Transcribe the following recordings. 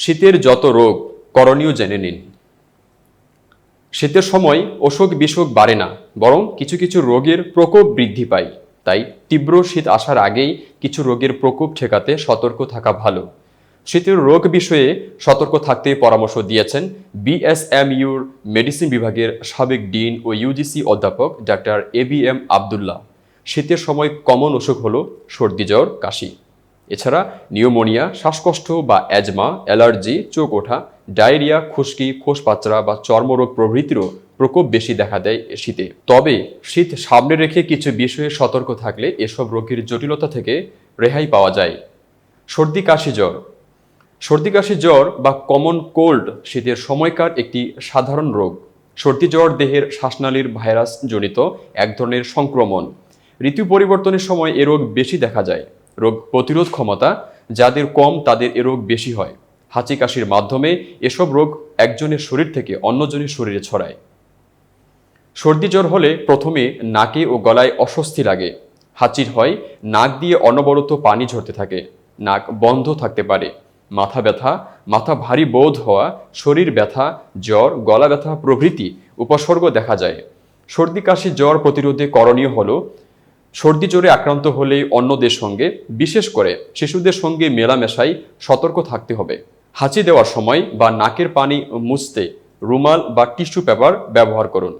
শীতের যত রোগ করণীয় জেনে নিন। শীতের সময় অসুখ বিসুখ বাড়ে না, বরং কিছু কিছু রোগের প্রকোপ বৃদ্ধি পায়। তাই তীব্র শীত আসার আগেই কিছু রোগের প্রকোপ ঠেকাতে সতর্ক থাকা ভালো। শীতের রোগ বিষয়ে সতর্ক থাকতে পরামর্শ দিয়েছেন বিএসএমইউর মেডিসিন বিভাগের সাবেক ডিন ও ইউজিসি অধ্যাপক ডাক্তার ABM আবদুল্লাহ। শীতের সময় কমন অসুখ হলো সর্দি, জ্বর, কাশি। এছাড়া নিউমোনিয়া, শ্বাসকষ্ট বা অ্যাজমা, অ্যালার্জি, চোখ ওঠা, ডায়রিয়া, খুশকি, খোসপাচড়া বা চর্মরোগ প্রভৃতিরও প্রকোপ বেশি দেখা দেয় শীতে। তবে শীত সামনে রেখে কিছু বিষয়ে সতর্ক থাকলে এসব রোগের জটিলতা থেকে রেহাই পাওয়া যায়। সর্দি, কাশি, জ্বর। সর্দি, কাশি, জ্বর বা কমন কোল্ড শীতের সময়কার একটি সাধারণ রোগ। সর্দি জ্বর দেহের শ্বাসনালীর ভাইরাস জনিত এক ধরনের সংক্রমণ। ঋতু পরিবর্তনের সময় এ রোগ বেশি দেখা যায়। রোগ প্রতিরোধ ক্ষমতা যাদের কম তাদের এ রোগ বেশি হয়। হাঁচি কাশির মাধ্যমে এসব রোগ একজনের শরীর থেকে অন্যজনের শরীরে ছড়ায়। সর্দি জ্বর হলে প্রথমে নাকে ও গলায় অস্বস্তি লাগে, হাঁচির হয়, নাক দিয়ে অনবরত পানি ঝরতে থাকে, নাক বন্ধ থাকতে পারে, মাথা ব্যথা, মাথা ভারী বোধ হওয়া, শরীর ব্যথা, জ্বর, গলা ব্যথা প্রভৃতি উপসর্গ দেখা যায়। সর্দি কাশি জ্বর প্রতিরোধে করণীয় হলো সর্দি জ্বরে আক্রান্ত হলে অন্যদের সঙ্গে, বিশেষ করে শিশুদের সঙ্গে মেলামেশায় সতর্ক থাকতে হবে। হাঁচি দেওয়ার সময় বা নাকের পানি মুছতে রুমাল বা টিস্যু পেপার ব্যবহার করুন।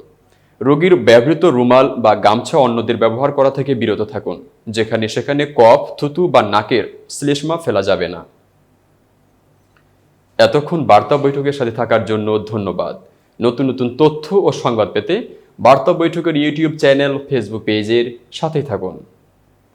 রোগীর ব্যবহৃত রুমাল বা গামছা অন্যদের ব্যবহার করা থেকে বিরত থাকুন। যেখানে সেখানে কফ, থুতু বা নাকের শ্লেষ্মা ফেলা যাবে না। এতক্ষণ বার্তা বৈঠকের সাথে থাকার জন্য ধন্যবাদ। নতুন নতুন তথ্য ও সংবাদ পেতে বার্তা বৈঠকের ইউটিউব চ্যানেল, ফেসবুক পেজের সাথেই থাকুন।